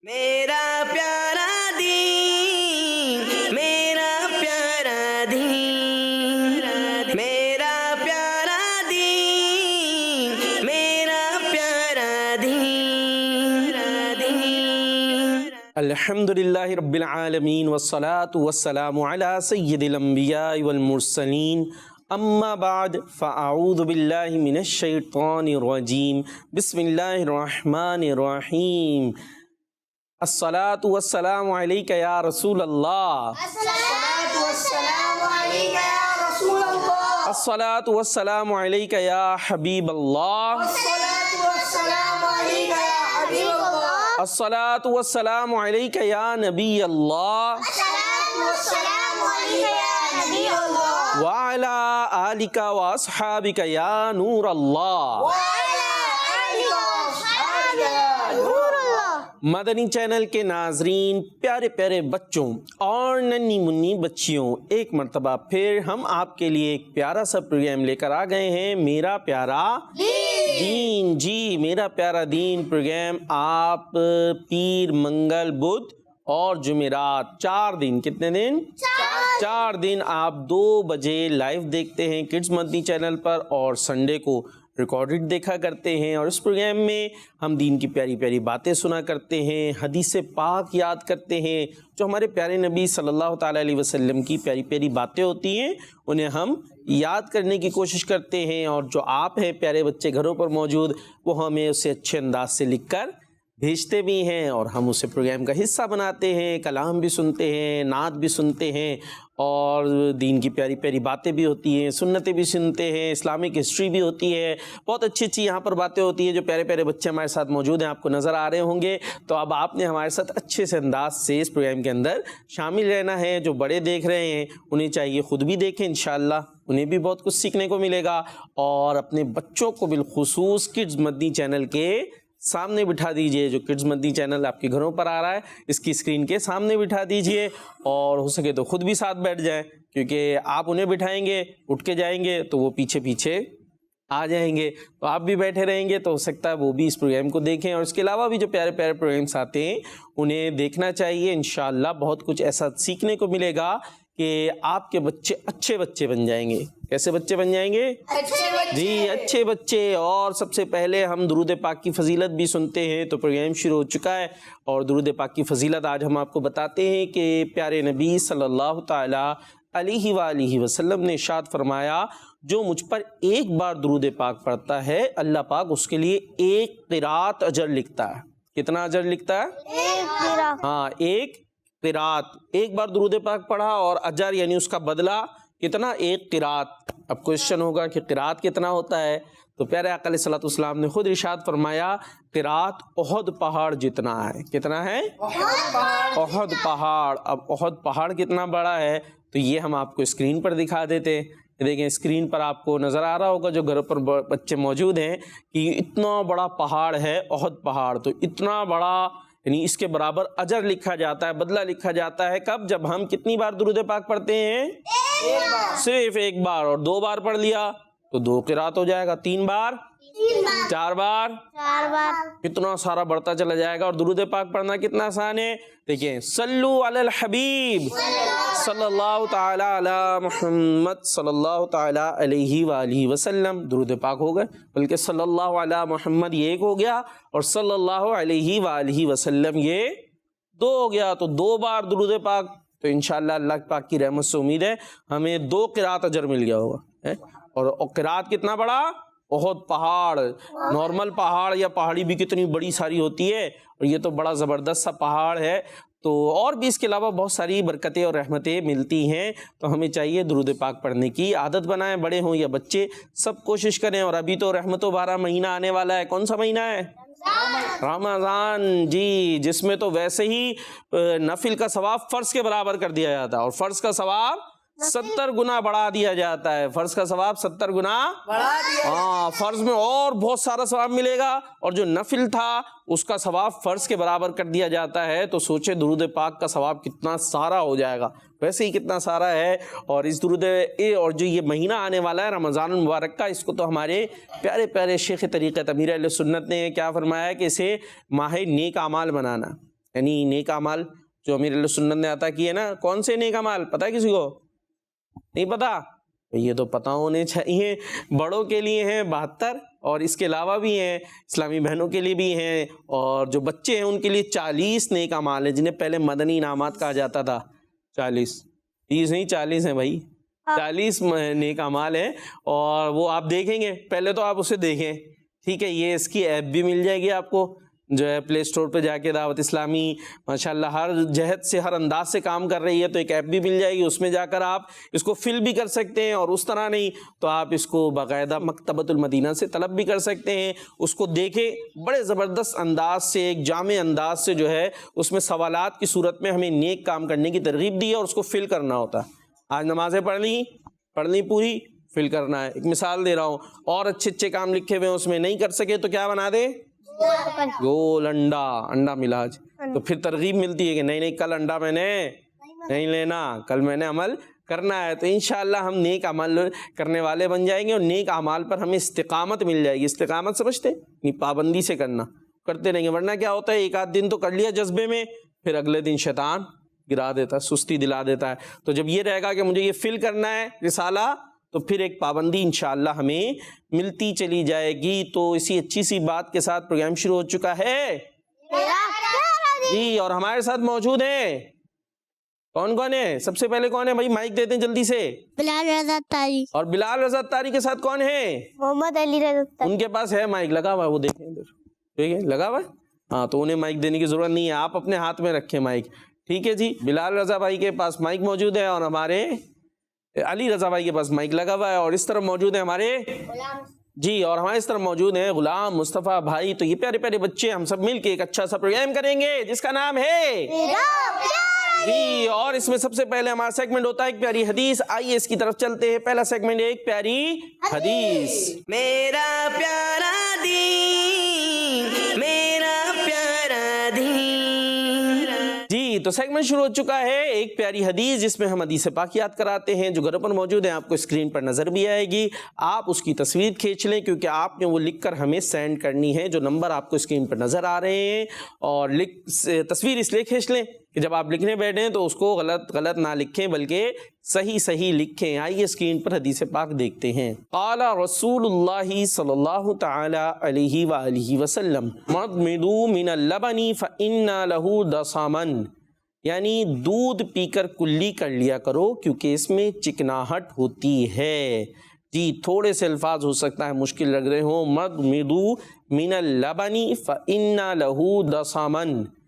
میرا پیارا دین، میرا پیارا دین، میرا پیارا دین، میرا پیارا دین۔ الحمدللہ رب العالمین والصلاة والسلام علی سید الانبیاء والمرسلین، اما بعد فاعوذ باللہ من الشیطان الرجیم، بسم اللہ الرحمن الرحیم۔ الصلاة والسلام علیک یا رسول اللہ، الصلاة والسلام عليك يا رسول الله، الصلاة والسلام علیک یا حبیب اللہ، الصلاة والسلام عليك يا حبيب الله، الصلاة والسلام علیک یا نبی اللہ، الصلاة والسلام عليك يا نبي الله، وعلی آلک واصحابک یا نور اللہ۔ وعلى آلك وأصحابك يا نور الله۔ مدنی چینل کے ناظرین، پیارے پیارے بچوں اور ننھی منی بچیوں، ایک مرتبہ پھر ہم آپ کے لیے ایک پیارا سا پروگرام لے کر آ گئے ہیں، میرا پیارا دین۔ جی، میرا پیارا دین پروگرام آپ پیر، منگل، بدھ اور جمعرات 4 دن، کتنے دن؟ 4 دن آپ 2 بجے لائیو دیکھتے ہیں کڈز مدنی چینل پر، اور سنڈے کو ریکارڈڈ دیکھا کرتے ہیں۔ اور اس پروگرام میں ہم دین کی پیاری پیاری باتیں سنا کرتے ہیں، حدیث پاک یاد کرتے ہیں، جو ہمارے پیارے نبی صلی اللہ تعالیٰ علیہ وسلم کی پیاری پیاری باتیں ہوتی ہیں انہیں ہم یاد کرنے کی کوشش کرتے ہیں، اور جو آپ ہیں پیارے بچے گھروں پر موجود، وہ ہمیں اسے اچھے انداز سے لکھ کر بھیجتے بھی ہیں، اور ہم اسے پروگرام کا حصہ بناتے ہیں، کلام بھی سنتے ہیں، نعت بھی سنتے ہیں، اور دین کی پیاری پیاری باتیں بھی ہوتی ہیں، سنتیں بھی سنتے ہیں، اسلامک ہسٹری بھی ہوتی ہے، بہت اچھی اچھی یہاں پر باتیں ہوتی ہیں۔ جو پیارے پیارے بچے ہمارے ساتھ موجود ہیں آپ کو نظر آ رہے ہوں گے، تو اب آپ نے ہمارے ساتھ اچھے سے انداز سے اس پروگرام کے اندر شامل رہنا ہے۔ جو بڑے دیکھ رہے ہیں انہیں چاہیے خود بھی دیکھیں، انشاءاللہ انہیں بھی بہت کچھ سیکھنے کو ملے گا، اور اپنے بچوں کو بالخصوص کڈز مدنی چینل کے سامنے بٹھا دیجئے۔ جو کڈز مدنی چینل آپ کے گھروں پر آ رہا ہے، اس کی اسکرین کے سامنے بٹھا دیجئے، اور ہو سکے تو خود بھی ساتھ بیٹھ جائیں، کیونکہ آپ انہیں بٹھائیں گے، اٹھ کے جائیں گے تو وہ پیچھے پیچھے آ جائیں گے، تو آپ بھی بیٹھے رہیں گے تو ہو سکتا ہے وہ بھی اس پروگرام کو دیکھیں۔ اور اس کے علاوہ بھی جو پیارے پیارے پروگرامس آتے ہیں انہیں دیکھنا چاہیے، انشاءاللہ بہت کچھ ایسا سیکھنے کو ملے گا کہ آپ کے بچے اچھے بچے بن جائیں گے۔ کیسے بچے بن جائیں گے؟ اچھے بچے، جی، اچھے بچے۔ اور سب سے پہلے ہم درود پاک کی فضیلت بھی سنتے ہیں، تو پروگرام شروع ہو چکا ہے، اور درود پاک کی فضیلت آج ہم آپ کو بتاتے ہیں کہ پیارے نبی صلی اللہ تعالیٰ علیہ وآلہ وسلم نے ارشاد فرمایا، جو مجھ پر ایک بار درود پاک پڑھتا ہے، اللہ پاک اس کے لیے 1 قرات اجر لکھتا ہے۔ کتنا اجر لکھتا ہے؟ ہاں، 1 قرات، ایک بار درود پاک پڑھا، اور اجر یعنی اس کا بدلہ کتنا؟ 1 قرات۔ اب کوشچن ہوگا کہ قرات کتنا ہوتا ہے، تو پیارے آقا علیہ الصلوۃ والسلام نے خود ارشاد فرمایا، قرات احد پہاڑ جتنا ہے۔ کتنا ہے؟ احد پہاڑ۔ اب احد پہاڑ کتنا بڑا ہے تو یہ ہم آپ کو اسکرین پر دکھا دیتے ہیں۔ دیکھیں اسکرین پر آپ کو نظر آ رہا ہوگا جو گھروں پر بچے موجود ہیں، کہ اتنا بڑا پہاڑ ہے احد پہاڑ، تو اتنا بڑا یعنی اس کے برابر اجر لکھا جاتا ہے، بدلہ لکھا جاتا ہے۔ کب؟ جب ہم کتنی بار درود پاک پڑھتے ہیں؟ صرف 1 بار، اور 2 بار پڑھ لیا تو 2 قرات ہو جائے گا، 3 بار، 4 بار، کتنا سارا بڑھتا چلا جائے گا۔ اور درود پاک پڑھنا کتنا آسان ہے، دیکھیں، صلو علی الحبیب صلی اللہ تعالی علی محمد صلی اللہ تعالی علیہ وآلہ وسلم، درود پاک ہو گئے، بلکہ صلی اللہ علی محمد یہ 1 ہو گیا، اور صلی اللہ علیہ وآلہ وسلم یہ 2 ہو گیا، تو 2 بار درود پاک، تو انشاءاللہ اللہ پاک کی رحمت سے امید ہے ہمیں 2 قرات اجر مل گیا ہوگا۔ اور قرات کتنا بڑا؟ احد پہاڑ۔ نارمل پہاڑ یا پہاڑی بھی کتنی بڑی ساری ہوتی ہے، اور یہ تو بڑا زبردست سا پہاڑ ہے۔ تو اور بھی اس کے علاوہ بہت ساری برکتیں اور رحمتیں ملتی ہیں، تو ہمیں چاہیے درود پاک پڑھنے کی عادت بنائیں، بڑے ہوں یا بچے سب کوشش کریں۔ اور ابھی تو رحمت و بارہ مہینہ آنے والا ہے، کون سا مہینہ ہے؟ رمضان۔ جی، جس میں تو ویسے ہی نفل کا ثواب فرض کے برابر کر دیا جاتا ہے، اور فرض کا ثواب 70 گنا بڑھا دیا جاتا ہے۔ فرض کا ثواب 70 گنا بڑھا دیا۔ ہاں، فرض میں اور بہت سارا ثواب ملے گا، اور جو نفل تھا اس کا ثواب فرض کے برابر کر دیا جاتا ہے۔ تو سوچے درود پاک کا ثواب کتنا سارا ہو جائے گا، ویسے ہی کتنا سارا ہے۔ اور اس درود اور جو یہ مہینہ آنے والا ہے رمضان المبارک کا، اس کو تو ہمارے پیارے پیارے شیخ طریقت امیر اہل سنت نے کیا فرمایا ہے کہ اسے ماہ نیک اعمال بنانا، یعنی نیک اعمال جو امیر اہل سنت نے عطا کیے نا. کون سے نیک اعمال پتہ ہے کسی کو؟ نہیں پتا؟ یہ تو پتہ ہونے چاہیے. بڑوں کے لیے ہیں 72 اور اس کے علاوہ بھی ہیں اسلامی بہنوں کے لیے بھی ہیں, اور جو بچے ہیں ان کے لیے 40 نیک اعمال ہیں جنہیں پہلے مدنی انعامات کہا جاتا تھا. 40 30 نہیں 40 ہیں بھائی, 40 نیک اعمال ہیں. اور وہ آپ دیکھیں گے, پہلے تو آپ اسے دیکھیں, ٹھیک ہے. یہ اس کی ایپ بھی مل جائے گی آپ کو جو ہے پلے اسٹور پہ جا کے, دعوت اسلامی ماشاءاللہ ہر جہت سے ہر انداز سے کام کر رہی ہے, تو ایک ایپ بھی مل جائے گی. اس میں جا کر آپ اس کو فل بھی کر سکتے ہیں, اور اس طرح نہیں تو آپ اس کو باقاعدہ مکتبۃ المدینہ سے طلب بھی کر سکتے ہیں. اس کو دیکھیں, بڑے زبردست انداز سے, ایک جامع انداز سے جو ہے اس میں سوالات کی صورت میں ہمیں نیک کام کرنے کی ترغیب دی ہے, اور اس کو فل کرنا ہوتا ہے. آج نمازیں پڑھنی پوری فل کرنا ہے. ایک مثال دے رہا ہوں, اور اچھے کام لکھے ہوئے ہیں اس میں, نہیں کر سکے تو کیا بنا دے؟ گول انڈا ملا آج, تو پھر ترغیب ملتی ہے کہ نہیں کل انڈا میں نے نہیں لینا, کل میں نے عمل کرنا ہے. تو انشاءاللہ ہم نیک عمل کرنے والے بن جائیں گے, اور نیک اعمال پر ہمیں استقامت مل جائے گی. استقامت سمجھتے ہیں؟ پابندی سے کرنا, کرتے رہیں گے. ورنہ کیا ہوتا ہے, ایک آدھ دن تو کر لیا جذبے میں, پھر اگلے دن شیطان گرا دیتا ہے, سستی دلا دیتا ہے. تو جب یہ رہے گا کہ مجھے یہ فل کرنا ہے رسالہ, تو پھر ایک پابندی انشاءاللہ ہمیں ملتی چلی جائے گی. تو اسی اچھی سی بات کے ساتھ پروگرام شروع ہو چکا ہے جی, اور ہمارے ساتھ موجود ہیں کون ہے؟ سب سے پہلے کون ہے بھائی؟ مائک دیتے ہیں جلدی سے. بلال رضا تاری. اور بلال رضا تاری کے ساتھ کون ہے؟ محمد علی رضا تاری. ان کے پاس ہے مائک لگا ہوا ہے, وہ دیکھیں ادھر, ٹھیک ہے لگا ہوا ہے. ہاں تو انہیں مائک دینے کی ضرورت نہیں ہے, آپ اپنے ہاتھ میں رکھیں مائک, ٹھیک ہے جی. بلال رضا بھائی کے پاس مائک موجود ہے, اور ہمارے علی رضا بھائی کے پاس مائک لگا ہوا ہے, اور اس طرف موجود ہے ہمارے جی, اور ہمارے اس طرف موجود ہیں غلام مصطفیٰ بھائی. تو یہ پیارے پیارے بچے ہم سب مل کے ایک اچھا سا پروگرام کریں گے جس کا نام ہے جی. اور اس میں سب سے پہلے ہمارا سیگمنٹ ہوتا ہے ایک پیاری حدیث. آئیے اس کی طرف چلتے ہیں. پہلا سیگمنٹ ایک پیاری حدیث. میرا پیارا دین, میرا پیارا دین. جی تو سیگمنٹ شروع ہو چکا ہے ایک پیاری حدیث, جس میں ہم حدیث پاک یاد کراتے ہیں جو گھر پر موجود ہیں. آپ کو اسکرین پر نظر بھی آئے گی, آپ اس کی تصویر کھینچ لیں, کیونکہ آپ نے وہ لکھ کر ہمیں سینڈ کرنی ہے جو نمبر آپ کو اسکرین پر نظر آ رہے ہیں. اور تصویر اس لیے کھینچ لیں کہ جب آپ لکھنے بیٹھیں تو اس کو غلط نہ لکھیں بلکہ صحیح لکھیں. آئیے اسکرین پر حدیث پاک دیکھتے ہیں. قال رسول اللہ صلی اللہ تعالی علیہ وآلہ وسلم مضمضوا من اللبن فإن له دسما, یعنی دودھ پی کر کلی کر لیا کرو کیونکہ اس میں چکناہٹ ہوتی ہے. جی تھوڑے سے الفاظ ہو سکتا ہے مشکل لگ رہے ہوں. مضمضوا من اللبن فإن له دسما,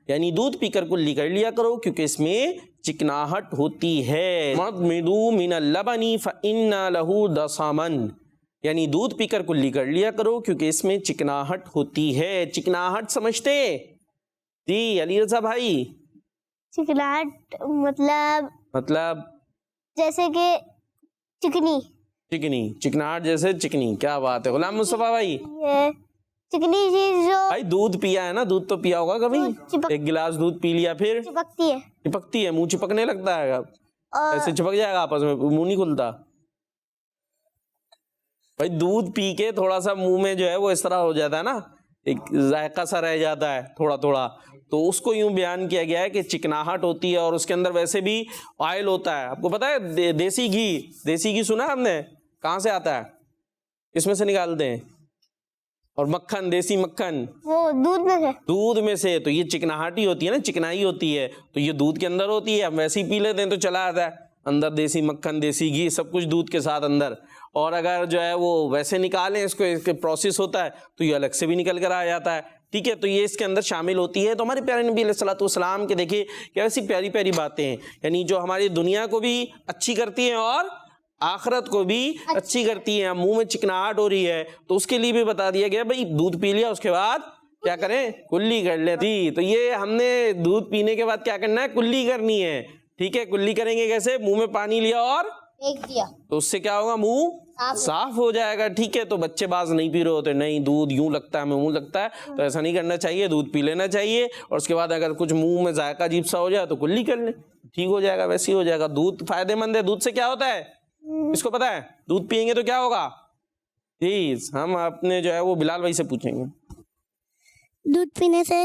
یعنی دودھ پی کر کلی کر لیا کرو کیونکہ اس میں چکناہٹ ہوتی ہے. مضمضوا من اللبن فإن له دسما, یعنی دودھ پی کر کلی کر لیا کرو کیونکہ اس میں چکناہٹ ہوتی ہے. چکناہٹ سمجھتے جی علی رضا بھائی؟ چکناہٹ مطلب جیسے کہ چکناہٹ جیسے چکنی. کیا بات ہے غلام مصطفیٰ بھائی؟ چکنی چیز جو بھائی دودھ پیا ہے نا, دودھ تو پیا ہوگا کبھی, ایک گلاس دودھ پی لیا پھر چپکتی ہے, منہ چپکنے لگتا ہے, ایسے چپک جائے گا آپس میں, منہ نہیں کھلتا. بھائی دودھ پی کے تھوڑا سا منہ میں جو ہے وہ اس طرح ہو جاتا ہے نا, ایک ذائقہ سا رہ جاتا ہے تھوڑا, تو اس کو یوں بیان کیا گیا ہے کہ چکناہٹ ہوتی ہے. اور اس کے اندر ویسے بھی آئل ہوتا ہے. آپ کو پتا ہے دیسی گھی سنا ہے ہم نے, کہاں سے آتا ہے, اس میں سے نکالتے ہیں. اور مکھن, دیسی مکھن وہ دودھ میں سے. تو یہ چکناہٹ ہی ہوتی ہے نا, چکنائی ہوتی ہے, تو یہ دودھ کے اندر ہوتی ہے. ہم ویسے ہی پی لیتے ہیں تو چلا آتا ہے اندر, دیسی مکھن دیسی گھی سب کچھ دودھ کے ساتھ اندر. اور اگر جو ہے وہ ویسے نکالیں اس کو, اس کے پروسیس ہوتا ہے تو یہ الگ سے بھی نکل کر آ جاتا ہے. ٹھیک ہے, تو یہ اس کے اندر شامل ہوتی ہے. تو ہمارے پیارے نبی علیہ الصلوۃ والسلام کے دیکھیے کیسی پیاری پیاری باتیں ہیں, یعنی جو ہماری دنیا کو بھی اچھی کرتی ہیں اور آخرت کو بھی اچھی کرتی ہیں. منہ میں چکناہٹ ہو رہی ہے تو اس کے لیے بھی بتا دیا گیا بھائی دودھ پی لیا اس کے بعد کیا کریں, کلی کر لیں. تو یہ ہم نے دودھ پینے کے بعد کیا کرنا ہے, کلی کرنی ہے. ٹھیک ہے, کلی کریں گے کیسے, منہ میں پانی لیا اور تو اس سے کیا ہوگا, منہ صاف ہو جائے گا. ٹھیک ہے, تو بچے باز نہیں پی رہے ہوتے, نہیں دودھ یوں لگتا ہے ہمیں, منہ لگتا ہے, تو ایسا نہیں کرنا چاہیے, دودھ پی لینا چاہیے. اور اس کے بعد اگر کچھ منہ میں ذائقہ عجیب سا ہو جائے تو کلی کر لیں, ٹھیک ہو جائے گا, ویسے ہی ہو جائے گا. دودھ فائدے مند ہے. دودھ سے کیا ہوتا ہے, اس کو پتا ہے, دودھ پیئیں گے تو کیا ہوگا؟ جی ہم اپنے جو ہے وہ بلال بھائی سے پوچھیں گے. دودھ پینے سے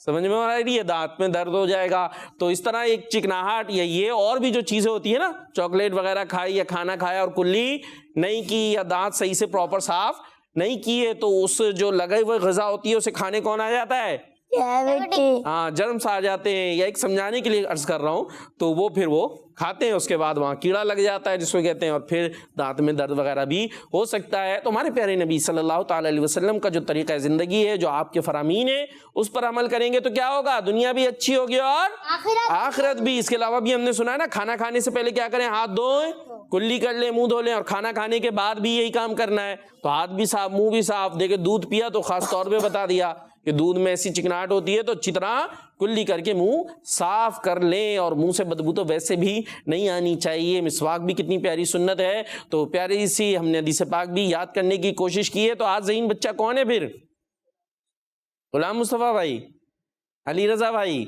سمجھ میں آ رہی ہے؟ دانت میں درد ہو جائے گا. تو اس طرح ایک چکناہٹ یا یہ اور بھی جو چیزیں ہوتی ہیں نا، چاکلیٹ وغیرہ کھائی یا کھانا کھایا اور کلی نہیں کی یا دانت صحیح سے پراپر صاف نہیں کیے، تو اس جو لگے ہوئے غذا ہوتی ہے اسے کھانے کون آ جاتا ہے؟ ہاں، جرمس آ جاتے ہیں. یا ایک سمجھانے کے لیے عرض کر رہا ہوں، تو وہ پھر وہ کھاتے ہیں، اس کے بعد وہاں کیڑا لگ جاتا ہے جس کو کہتے ہیں، اور پھر دانت میں درد وغیرہ بھی ہو سکتا ہے. تو ہمارے پیارے نبی صلی اللہ تعالی علیہ وسلم کا جو طریقہ زندگی ہے، جو آپ کے فرامین ہے، اس پر عمل کریں گے تو کیا ہوگا؟ دنیا بھی اچھی ہوگی اور آخرت بھی. اس کے علاوہ بھی ہم نے سنا ہے نا، کھانا کھانے سے پہلے کیا کریں؟ ہاتھ دھوئیں، کلی کر لیں، منہ دھو لیں، اور کھانا کھانے کے بعد بھی یہی کام کرنا ہے. تو ہاتھ بھی صاف، منہ بھی صاف. دیکھیں دودھ پیا تو خاص طور پہ بتا دیا کہ دودھ میں ایسی چکناہٹ ہوتی ہے تو اچھی طرح کلی کر کے منہ صاف کر لیں. اور منہ سے بدبو تو ویسے بھی نہیں آنی چاہیے. مسواک بھی کتنی پیاری سنت ہے، تو پیاری سی ہم نے حدیث پاک بھی یاد کرنے کی کوشش کی ہے. تو آج ذہین بچہ کون ہے پھر؟ غلام مصطفیٰ بھائی، علی رضا بھائی.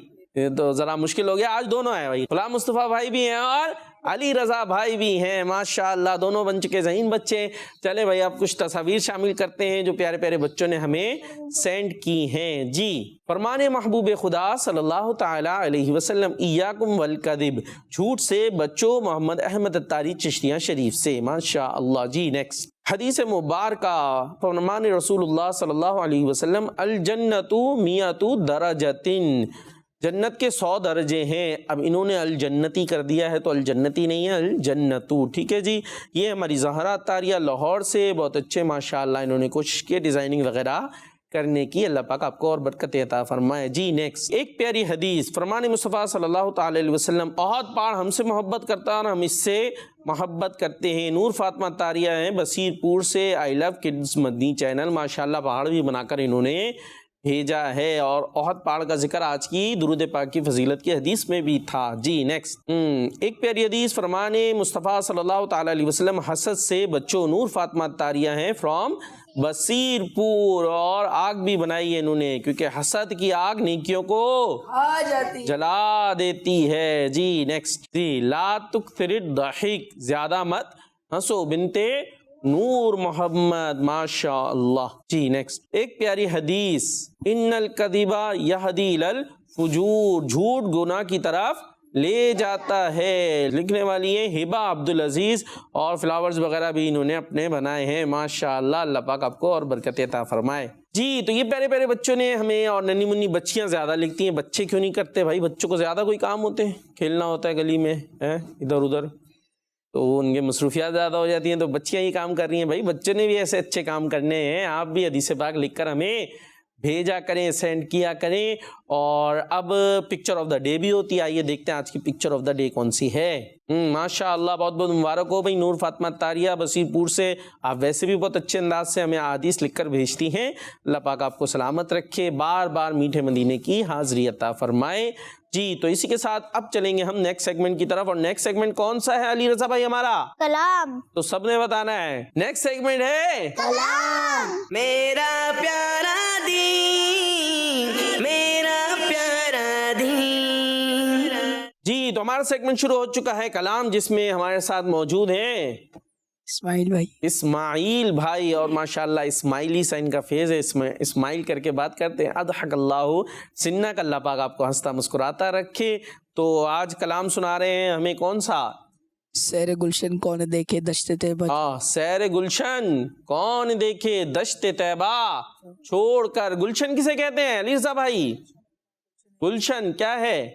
تو ذرا مشکل ہو گیا، آج دونوں ہیں بھائی، غلام مصطفیٰ بھائی بھی ہیں اور علی رضا بھائی بھی ہیں. ماشاءاللہ دونوں بن چکے ذہین بچے. چلے بھائی اب کچھ تصاویر شامل کرتے ہیں جو پیارے پیارے بچوں نے ہمیں سینڈ کی ہیں. جی، فرمان محبوب خدا صلی اللہ تعالی علیہ وسلم، ایاکم والکذب، جھوٹ سے بچو. محمد احمد اتاری چشتیہ شریف سے. ماشاءاللہ. جی نیکسٹ حدیث مبارکہ، فرمان رسول اللہ صلی اللہ علیہ وسلم، الجنت 100 درجۃ، جنت کے 100 درجے ہیں. اب انہوں نے الجنتی کر دیا ہے تو الجنتی نہیں ہے، الجنتو. ٹھیک ہے جی. یہ ہماری زہرا اتاریہ لاہور سے، بہت اچھے ماشاءاللہ انہوں نے کوشش کی ڈیزائننگ وغیرہ کرنے کی. اللہ پاک آپ کو اور برکت عطا فرمائے. جی نیکسٹ ایک پیاری حدیث، فرمان مصطفیٰ صلی اللہ تعالی علیہ وسلم، بہت پاڑ ہم سے محبت کرتا اور ہم اس سے محبت کرتے ہیں. نور فاطمہ اتاریہ ہیں بصیر پور سے. آئی لو کڈز مدنی چینل، ماشاءاللہ پہاڑ بھی بنا کر انہوں نے بھیجا ہے. اور احد پہاڑ کا ذکر آج کی درود پاک کی فضیلت کی حدیث میں بھی تھا. جی نیکسٹ ایک پیاری حدیث، فرمان مصطفیٰ صلی اللہ تعالی علیہ وسلم، حسد سے بچو. نور فاطمہ اتاریہ ہیں فرام بصیر پور، اور آگ بھی بنائی ہے انہوں نے، کیونکہ حسد کی آگ نیکیوں کو جلا دیتی ہے. جی نیکسٹ جی، لا تکثر الضحک، زیادہ مت ہنسو. بنتے نور محمد، ماشاء اللہ. جی نیکسٹ ایک پیاری حدیث، ان الکذب یہدی الی الفجور، جھوٹ گناہ کی طرف لے جاتا ہے. لکھنے والی ہے ہبہ عبدالعزیز، اور فلاورز وغیرہ بھی انہوں نے اپنے بنائے ہیں. ماشاءاللہ اللہ پاک آپ کو اور برکت عطا فرمائے. جی تو یہ پیارے پیارے بچوں نے ہمیں، اور ننی منی بچیاں زیادہ لکھتی ہیں. بچے کیوں نہیں کرتے بھائی؟ بچوں کو زیادہ کوئی کام ہوتے ہیں، کھیلنا ہوتا ہے گلی میں ادھر ادھر، تو ان کے مصروفیات زیادہ ہو جاتی ہیں. تو بچیاں ہی کام کر رہی ہیں بھائی، بچوں نے بھی ایسے اچھے کام کرنے ہیں. آپ بھی حدیث پاک لکھ کر ہمیں بھیجا کریں، سینڈ کیا کریں. اور اب پکچر آف دا ڈے بھی ہوتی ہے. آئیے دیکھتے ہیں آج کی پکچر آف دا ڈے کون سی ہے. ماشاءاللہ بہت بہت مبارک ہو بھائی. نور فاطمہ اتاریہ بصیر پور سے، آپ ویسے بھی بہت اچھے انداز سے ہمیں احادیث لکھ کر بھیجتی ہیں. اللہ پاک آپ کو سلامت رکھے، بار بار میٹھے مدینے کی حاضری عطا فرمائے. جی تو اسی کے ساتھ اب چلیں گے ہم نیکسٹ سیگمنٹ کی طرف. اور نیکسٹ سیگمنٹ کون سا ہے علی رضا بھائی ہمارا؟ کلام. تو سب نے بتانا ہے. نیکسٹ سیگمنٹ ہے کلام. میرا پیارا دین، میرا پیارا دین. جی تو ہمارا سیگمنٹ شروع ہو چکا ہے کلام، جس میں ہمارے ساتھ موجود ہیں اسماعیل بھائی. اسماعیل بھائی، اور ماشاءاللہ اسماعیلی سا ان کا فیض ہے. اسماعیل کر کے بات کرتے ہیں. اضحک اللہ سنہ کا، اللہ پاک آپ کو ہنستا مسکراتا رکھے. تو آج کلام سنا رہے ہیں ہمیں کون سا؟ سیر گلشن کون دیکھے دشت طیبہ. سیر گلشن کون دیکھے دشت طیبہ چھوڑ کر. گلشن کسے کہتے ہیں علی رضا بھائی؟ گلشن کیا ہے؟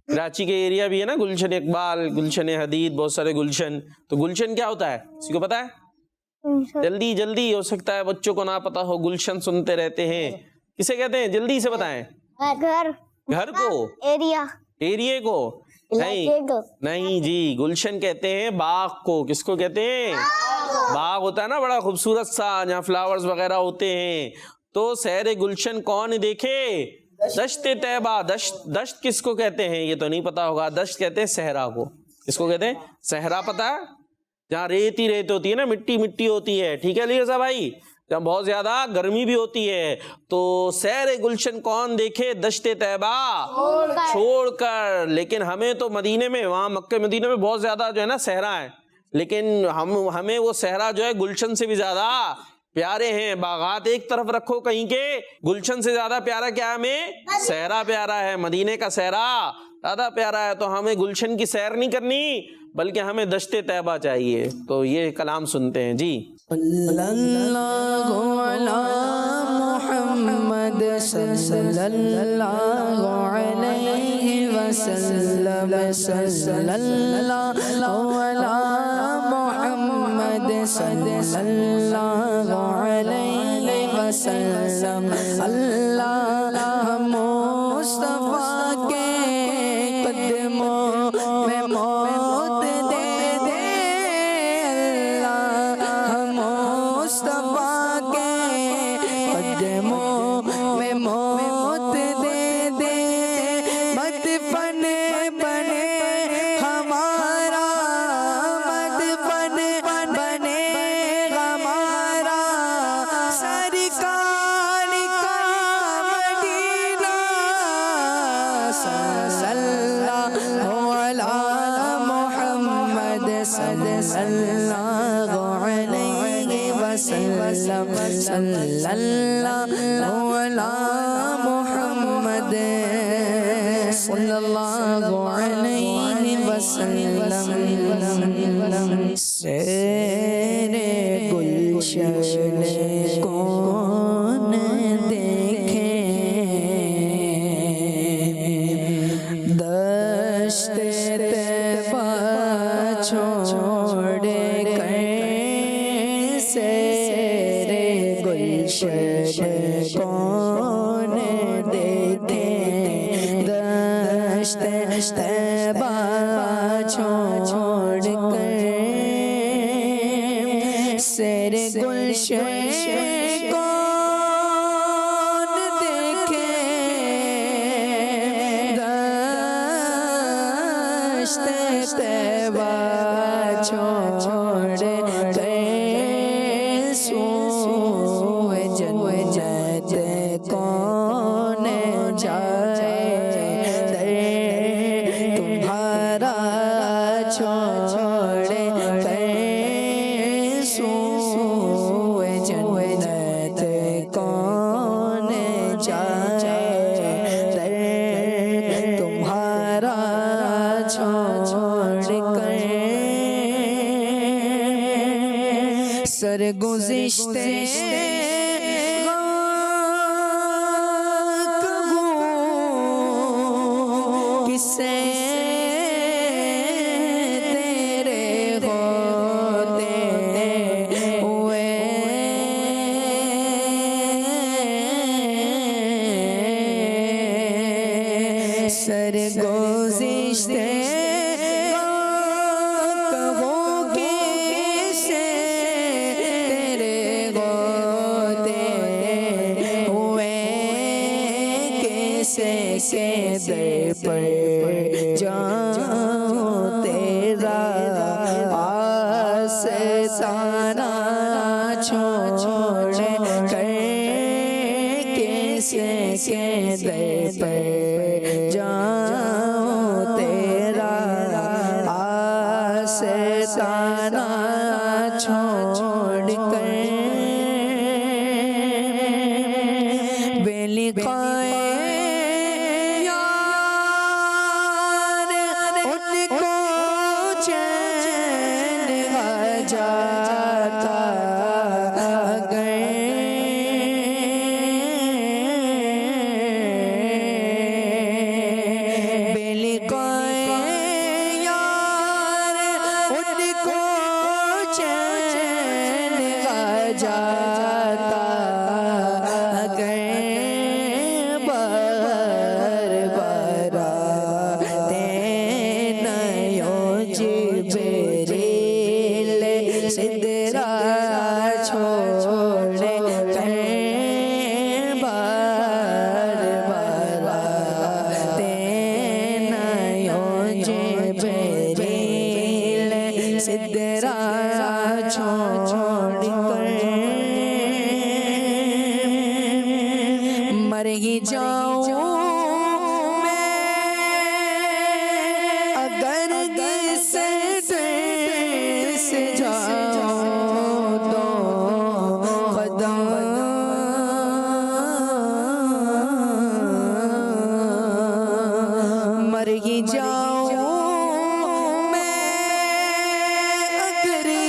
کراچی کے ایریا بھی ہے نا، گلشن اقبال، گلشن حدید، بہت سارے گلشن. تو گلشن کیا ہوتا ہے؟ کسی کو پتا ہے؟ جلدی جلدی، ہو سکتا ہے بچوں کو نہ پتا ہو، گلشن سنتے رہتے ہیں. کسے کہتے ہیں؟ جلدی سے بتائیں. گھر. گھر کو؟ ایریا. ایریے کو؟ نہیں جی، گلشن کہتے ہیں باغ کو. کس کو کہتے ہیں؟ باغ ہوتا ہے نا بڑا خوبصورت سا، جہاں فلاورز وغیرہ ہوتے ہیں. تو سیر گلشن کون دیکھے دشت طیبہ. دشت کس کو کہتے ہیں یہ تو نہیں پتا ہوگا. دشت کہتے ہیں صحرا کو. کس کو کہتے ہیں؟ صحرا. پتا ہے جہاں ریت ہی ریت ہوتی ہے نا، مٹی مٹی ہوتی ہے. ٹھیک ہے علی رضا بھائی، جہاں بہت زیادہ گرمی بھی ہوتی ہے. تو سیر گلشن کون دیکھے دشت طیبہ چھوڑ کر. لیکن ہمیں تو مدینے میں، وہاں مکہ مدینے میں بہت زیادہ جو ہے نا صحرا ہے، لیکن ہمیں وہ صحرا جو ہے گلشن سے بھی زیادہ پیارے ہیں باغات ایک طرف رکھو کہیں کے، گلشن سے زیادہ پیارا کیا ہے ہمیں؟ صحرا پیارا ہے، مدینے کا صحرا زیادہ پیارا ہے، تو ہمیں گلشن کی سیر نہیں کرنی بلکہ ہمیں دشت طیبہ چاہیے۔ تو یہ کلام سنتے ہیں جی۔ صلی اللہ علی محمد صلی اللہ علیہ وسلم، صلی اللہ علی محمد صلی اللہ علیہ وسلم۔ اللہ مصطفیٰ کے قدموں میں موت دے دے، اللہ مصطفیٰ کے قدموں میں موت دے دے، مدفن بنے ہمارا، مدفن بنے ہمارا، سرکار کا مدینہ، صلی اللہ علی محمد صلی اللہ علیہ وسلم، صلی اللہ علی محمد صلی اللہ علیہ وسلم۔ سیر گلشن کون دیکھے، دشت طیبہ چھوڑ کر، سیر گلشن کون دیکھے، دشت طیبہ چھوڑ کر، سیر گلشن کون دیکھے، دشت طیبہ چھوڑ کر، سوئے جنت کون جائے، در تمہارا چھوڑ کر، سوئے جنت کون جائے، در تمہارا چھوڑ کر، سرگزشتے کسے تیرے ہوتے ہوئے، سرگزشتے کہو کسے تیرے ہوتے ہوئے، کیسے کے در پر جاؤں تیرا، آستانہ چھوڑ کر، کیسے کے در پر جاؤں تیرا، آستانہ چھوڑ کر، بے لقائے جاتا اگر، بے لقائے یار ان کو چین آ جاتا اگر، بار بار نیو جبریل سدرا چھوڑ کر، بار بار نیو جبریل سدرا چھوڑ کر، مر ہی جاؤں اگر سے جاؤں تو خود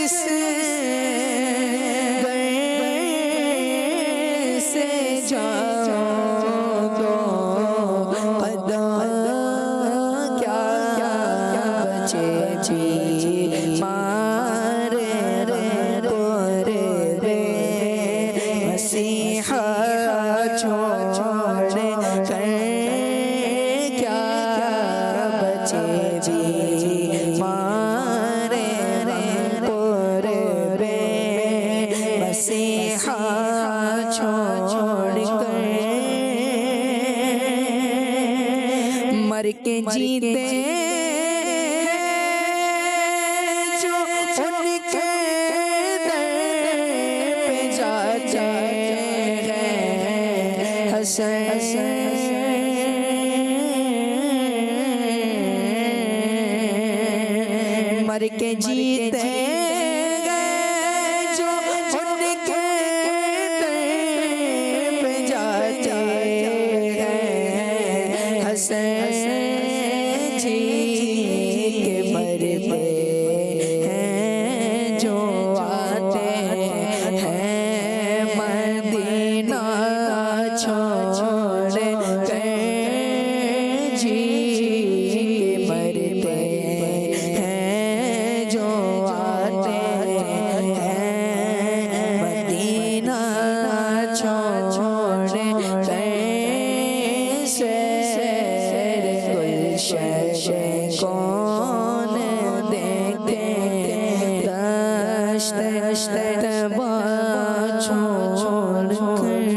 سے جاؤ تو قدم کیا بچے جی مارے پورے رے مسیحا چھوڑ کر کیا بچے جی مارے پورے رے مسیحا چھوڑ کر مر کے جیتے جو ان کے در پہ جاتے ہیں حسین مر کے جیتے جو ان کے در پہ جاتے ہیں حسین جی کے مرتے ہیں جو آتے ہیں مدینہ چھوڑ کر جی کے مرتے ہیں جو آتے ہیں مدینہ چھوڑ کر سیر گلشن کون دیکھتے دشت تبا چھوڑ کر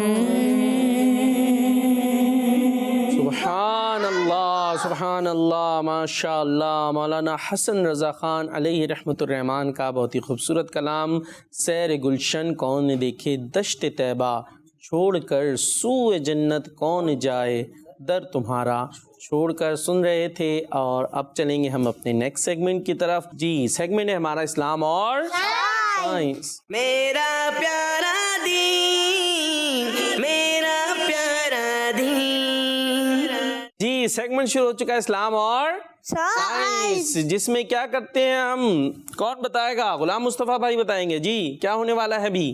سبحان اللہ ماشاء اللہ. مولانا حسن رضا خان علیہ رحمۃ الرحمن کا بہت ہی خوبصورت کلام. سیر گلشن کون دیکھے دشت طیبہ چھوڑ کر سوئے جنت کون جائے در تمہارا چھوڑ کر سن رہے تھے. اور اب چلیں گے ہم اپنے نیکسٹ سیگمنٹ کی طرف. جی سیگمنٹ ہے ہمارا اسلام اور سائنس. میرا پیارا دین، میرا پیارا دین. جی سیگمنٹ شروع ہو چکا ہے اسلام اور سائنس، جس میں کیا کرتے ہیں ہم؟ کون بتائے گا؟ غلام مصطفیٰ بھائی بتائیں گے. جی کیا ہونے والا ہے بھی؟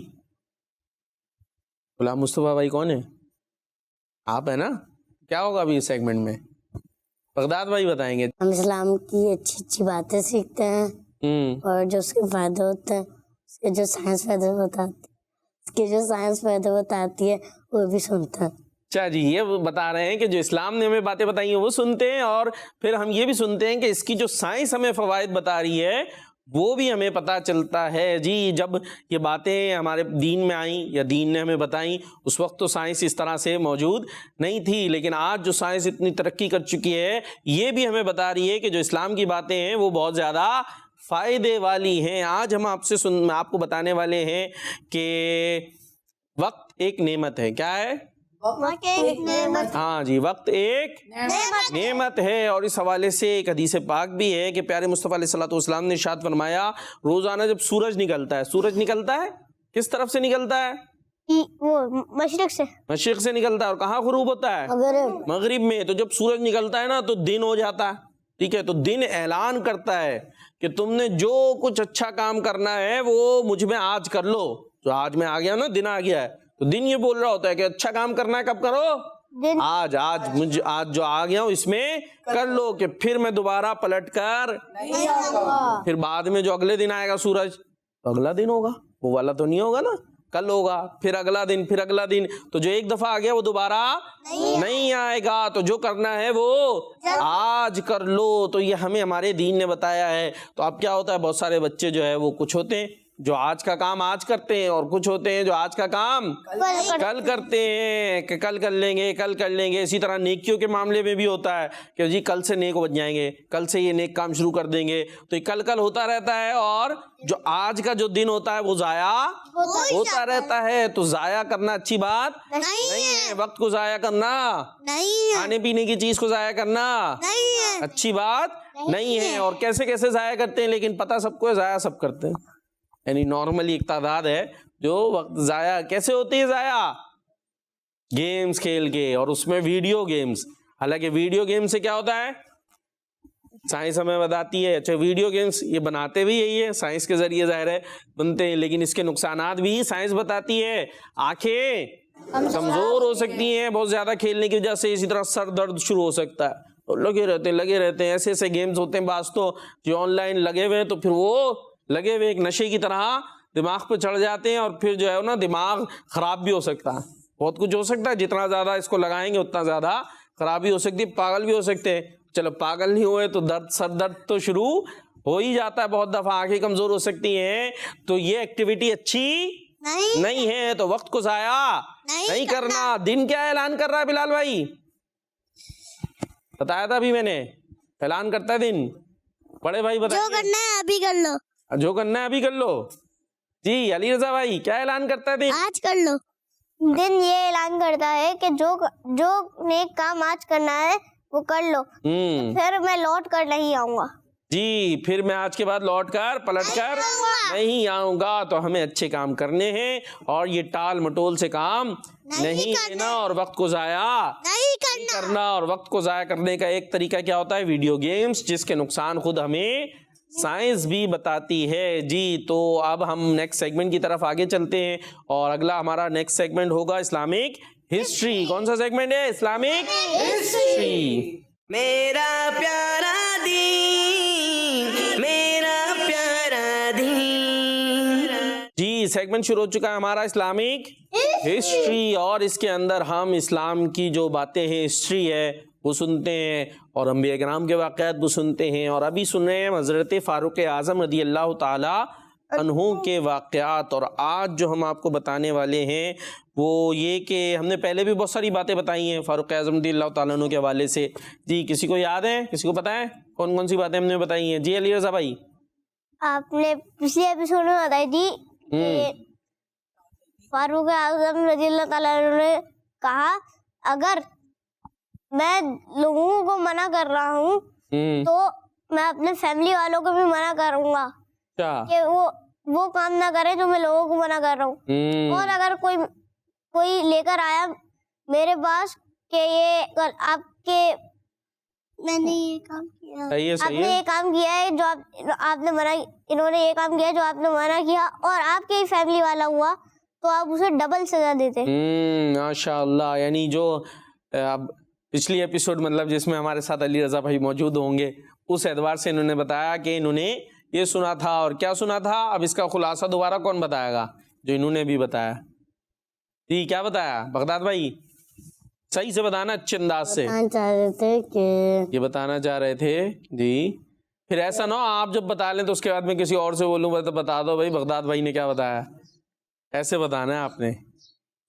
غلام مصطفیٰ بھائی کون ہے؟ آپ ہے نا. کیا ہوگا ابھی اس سیگمنٹ میں؟ بغداد بھائی بتائیں گے. ہم اسلام کی اچھی اچھی باتیں سیکھتے ہیں اور جو اس کے فائدے ہوتے ہیں، اس کے جو سائنس فائدے بتاتی ہے وہ بھی سنتے ہیں. اچھا جی، یہ بتا رہے ہیں کہ جو اسلام نے ہمیں باتیں بتائی ہیں وہ سنتے ہیں، اور پھر ہم یہ بھی سنتے ہیں کہ اس کی جو سائنس ہمیں فوائد بتا رہی ہے وہ بھی ہمیں پتہ چلتا ہے. جی جب یہ باتیں ہمارے دین میں آئیں یا دین نے ہمیں بتائیں، اس وقت تو سائنس اس طرح سے موجود نہیں تھی، لیکن آج جو سائنس اتنی ترقی کر چکی ہے یہ بھی ہمیں بتا رہی ہے کہ جو اسلام کی باتیں ہیں وہ بہت زیادہ فائدے والی ہیں. آج ہم آپ کو بتانے والے ہیں کہ وقت ایک نعمت ہے. کیا ہے؟ ہاں جی، وقت ایک نعمت ہے. اور اس حوالے سے ایک حدیث پاک بھی ہے کہ پیارے مصطفیٰ علیہ الصلوۃ والسلام نے ارشاد فرمایا، روزانہ جب سورج نکلتا ہے، سورج نکلتا ہے کس طرف سے نکلتا ہے؟ وہ مشرق سے. مشرق سے نکلتا ہے. اور کہاں غروب ہوتا ہے؟ مغرب میں. تو جب سورج نکلتا ہے نا تو دن ہو جاتا ہے. ٹھیک ہے، تو دن اعلان کرتا ہے کہ تم نے جو کچھ اچھا کام کرنا ہے وہ مجھ میں آج کر لو. جو آج میں آ گیا نا، دن آ گیا ہے، تو دن یہ بول رہا ہوتا ہے کہ اچھا کام کرنا ہے کب کرو؟ آج جو آ گیا ہوں اس میں کر لو، کہ پھر میں دوبارہ پلٹ کر پھر بعد میں جو اگلے دن آئے گا سورج تو اگلا دن ہوگا، وہ والا تو نہیں ہوگا نا، کل ہوگا، پھر اگلا دن، پھر اگلا دن. تو جو ایک دفعہ آ گیا وہ دوبارہ نہیں آئے گا. تو جو کرنا ہے وہ آج کر لو. تو یہ ہمیں ہمارے دین نے بتایا ہے. تو اب کیا ہوتا ہے، بہت سارے بچے جو ہے وہ کچھ ہوتے ہیں جو آج کا کام آج کرتے ہیں، اور کچھ ہوتے ہیں جو آج کا کام کل کرتے ہیں کہ کل کر لیں گے، کل کر لیں گے. اسی طرح نیکیوں کے معاملے میں بھی ہوتا ہے کہ جی کل سے نیک بن جائیں گے، کل سے یہ نیک کام شروع کر دیں گے. تو یہ کل کل ہوتا رہتا ہے، اور جو آج کا جو دن ہوتا ہے وہ ضائع ہوتا رہتا ہے. تو ضائع کرنا اچھی بات نہیں ہے. وقت کو ضائع کرنا، کھانے پینے کی چیز کو ضائع کرنا اچھی بات نہیں ہے. اور کیسے کیسے ضائع کرتے ہیں، لیکن پتہ سب کو ہے ضائع سب کرتے ہیں. یعنی نارملی ایک تعداد ہے جو وقت ضائع کیسے ہوتی ہے، ضائع گیمز کھیل کے، اور اس میں ویڈیو گیمز. حالانکہ ویڈیو گیم سے کیا ہوتا ہے، سائنس ہمیں بتاتی ہے. اچھا ویڈیو گیمز یہ بناتے بھی یہی ہے, سائنس کے ذریعے ظاہر ہے بنتے ہیں, لیکن اس کے نقصانات بھی سائنس بتاتی ہے. آنکھیں کمزور ہو سکتی ہیں بہت زیادہ کھیلنے کی وجہ سے, اسی طرح سر درد شروع ہو سکتا ہے. لگے رہتے ہیں ایسے گیمز ہوتے ہیں بعض تو جو آن لائن لگے ہوئے ہیں, تو پھر وہ لگے ہوئے ایک نشے کی طرح دماغ پہ چڑھ جاتے ہیں, اور پھر جو ہے نا دماغ خراب بھی ہو سکتا ہے, بہت کچھ ہو سکتا ہے. جتنا زیادہ اس کو لگائیں گے اتنا زیادہ خرابی ہو سکتی ہے, پاگل بھی ہو سکتے ہیں. چلو پاگل نہیں ہوئے تو سر درد تو شروع ہو ہی جاتا ہے بہت دفعہ, آنکھیں کمزور ہو سکتی ہیں. تو یہ ایکٹیویٹی اچھی نہیں ہے, تو وقت کو ضائع نہیں کرنا. دن کیا اعلان کر رہا ہے بلال بھائی؟ بتایا تھا ابھی میں نے, اعلان کرتا ہے دن. بڑے بھائی بتائیے. جو کرنا ہے ابھی کر لو, جو کرنا ہے ابھی کر لو. جی علی رضا بھائی کیا اعلان کرتا ہے دن؟ آج کر لو. دن یہ اعلان کرتا ہے کہ جو نیک کام آج کرنا ہے وہ کر لو, پھر میں لوٹ کر نہیں آؤں گا. جی پھر میں آج کے بعد لوٹ کر پلٹ کر نہیں آؤں گا. تو ہمیں اچھے کام کرنے ہیں, اور یہ ٹال مٹول سے کام نہیں لینا, اور وقت کو ضائع نہیں کرنا. اور وقت کو ضائع کرنے کا ایک طریقہ کیا ہوتا ہے؟ ویڈیو گیمز, جس کے نقصان خود ہمیں سائنس بھی بتاتی ہے. جی تو اب ہم نیکسٹ سیگمنٹ کی طرف آگے چلتے ہیں, اور اگلا ہمارا نیکسٹ سیگمنٹ ہوگا اسلامک ہسٹری. کون سا سیگمنٹ ہے؟ Islamic history. میرا پیارا دین, میرا پیارا دین. جی سیگمنٹ شروع ہو چکا ہے ہمارا اسلامک ہسٹری, اور اس کے اندر ہم اسلام کی جو باتیں ہیں, ہسٹری ہے, وہ سنتے ہیں, اور انبیاء کرام کے واقعات وہ سنتے ہیں. اور ابھی سن رہے ہیں حضرت فاروق اعظم رضی اللہ تعالی عنہ کے واقعات. اور آج جو ہم آپ کو بتانے والے ہیں وہ یہ کہ ہم نے پہلے بھی بہت ساری باتیں بتائی ہیں فاروق اعظم رضی اللہ تعالیٰ عنہ کے حوالے سے. جی کسی کو یاد ہے, کسی کو پتہ ہے کون کون سی باتیں ہم نے بتائی ہیں؟ جی علی رضا بھائی. آپ نے پچھلے ایپیسوڈ میں بتائی تھی کہ فاروق اعظم رضی اللہ تعالیٰ عنہ نے کہا اگر میں لوگوں کو منع کر رہا ہوں تو میں اپنے فیملی والوں کو بھی منع کروں گا کہ وہ کام نہ کرے جو میں لوگوں کو منع کر رہا ہوں. اور اگر کوئی لے کر آیا میرے پاس کہ یہ آپ کے میں نے یہ کام کیا, آپ نے یہ کام کیا ہے جو آپ نے منع, انہوں نے یہ کام کیا جو آپ نے منع کیا, اور آپ کے فیملی والا ہوا تو آپ اسے ڈبل سزا دیتے. ماشاء اللہ. یعنی جو اب پچھلی ایپیسوڈ مطلب جس میں ہمارے ساتھ علی رضا بھائی موجود ہوں گے, اس اعتبار سے انہوں نے بتایا کہ انہوں نے یہ سنا تھا. اور کیا سنا تھا؟ اب اس کا خلاصہ دوبارہ کون بتائے گا جو انہوں نے بھی بتایا؟ جی کیا بتایا بغداد بھائی؟ صحیح سے بتانا, اچھے انداز سے. یہ بتانا چاہ رہے تھے جی. پھر ایسا نہ ہو آپ جب بتا لیں تو اس کے بعد میں کسی اور سے بولوں تو بتا دو بھائی بغداد بھائی نے کیا بتایا. ایسے بتانا ہے آپ نے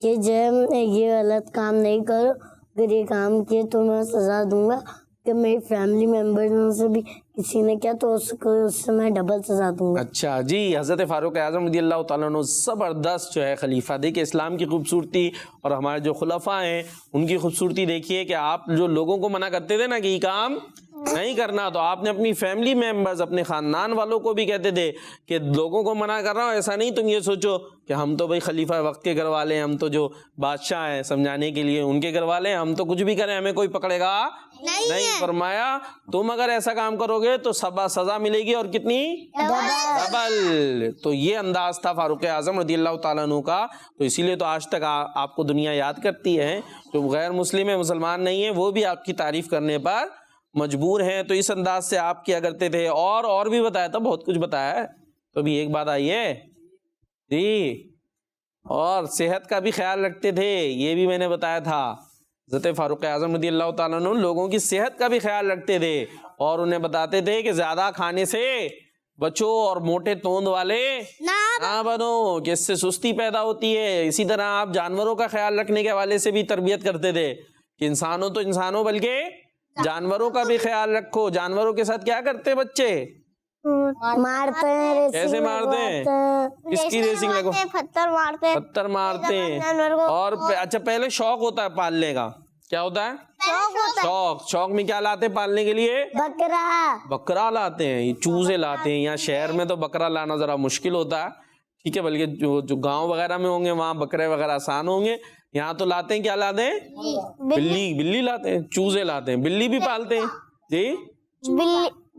کہ جب یہ غلط کام نہیں کرو, اگر یہ کام کیے تو میں سزا دوں گا, کہ میری فیملی ممبر میں سے بھی کسی نے کیا تو اس سے میں ڈبل سزا دوں گا. اچھا جی. حضرت فاروق اعظم رضی اللہ تعالیٰ عنہ زبردست جو ہے خلیفہ. دیکھیں اسلام کی خوبصورتی اور ہمارے جو خلفاء ہیں ان کی خوبصورتی دیکھیے کہ آپ جو لوگوں کو منع کرتے تھے نا کہ یہ کام نہیں کرنا, تو آپ نے اپنی فیملی ممبرز, اپنے خاندان والوں کو بھی کہتے تھے کہ لوگوں کو منع کر رہا ہوں, ایسا نہیں تم یہ سوچو کہ ہم تو بھائی خلیفہ وقت کے گھر والے ہیں, ہم تو جو بادشاہ ہیں سمجھانے کے لیے ان کے گھر والے ہیں, ہم تو کچھ بھی کریں ہمیں کوئی پکڑے گا نہیں. فرمایا تم اگر ایسا کام کرو گے تو سزا ملے گی, اور کتنی؟ ڈبل. تو یہ انداز تھا فاروق اعظم رضی اللہ تعالیٰ عنہ کا. تو اسی لیے تو آج تک آپ کو دنیا یاد کرتی ہے. جو غیر مسلم ہے, مسلمان نہیں ہے, وہ بھی آپ کی تعریف کرنے پر مجبور ہیں. تو اس انداز سے آپ کیا کرتے تھے. اور بھی بتایا تھا, بہت کچھ بتایا ہے. تو ابھی ایک بات آئی ہے جی, اور صحت کا بھی خیال رکھتے تھے, یہ بھی میں نے بتایا تھا. حضرت فاروق اعظم رضی اللہ تعالیٰ عنہ لوگوں کی صحت کا بھی خیال رکھتے تھے, اور انہیں بتاتے تھے کہ زیادہ کھانے سے بچو, اور موٹے توند والے نہ بنو کہ اس سے سستی پیدا ہوتی ہے. اسی طرح آپ جانوروں کا خیال رکھنے کے حوالے سے بھی تربیت کرتے تھے کہ انسانوں تو انسانوں بلکہ جانوروں کا بھی خیال رکھو. جانوروں کے ساتھ کیا کرتے بچے؟ مارتے ہیں. کیسے مارتے ہیں؟ کس کی ریسنگ لگو؟ پتھر مارتے ہیں. اور اچھا پہلے شوق ہوتا ہے پالنے کا, کیا ہوتا ہے؟ شوق میں کیا لاتے ہیں پالنے کے لیے؟ بکرا لاتے ہیں, یہ چوزے لاتے ہیں. یہاں شہر میں تو بکرا لانا ذرا مشکل ہوتا ہے, ٹھیک ہے, بلکہ جو گاؤں وغیرہ میں ہوں گے وہاں بکرے وغیرہ آسان ہوں گے. یہاں تو لاتے ہیں, کیا لاتے ہیں؟ بلی لاتے ہیں, چوزے لاتے ہیں. بلی بھی پالتے ہیں جی,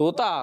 طوطا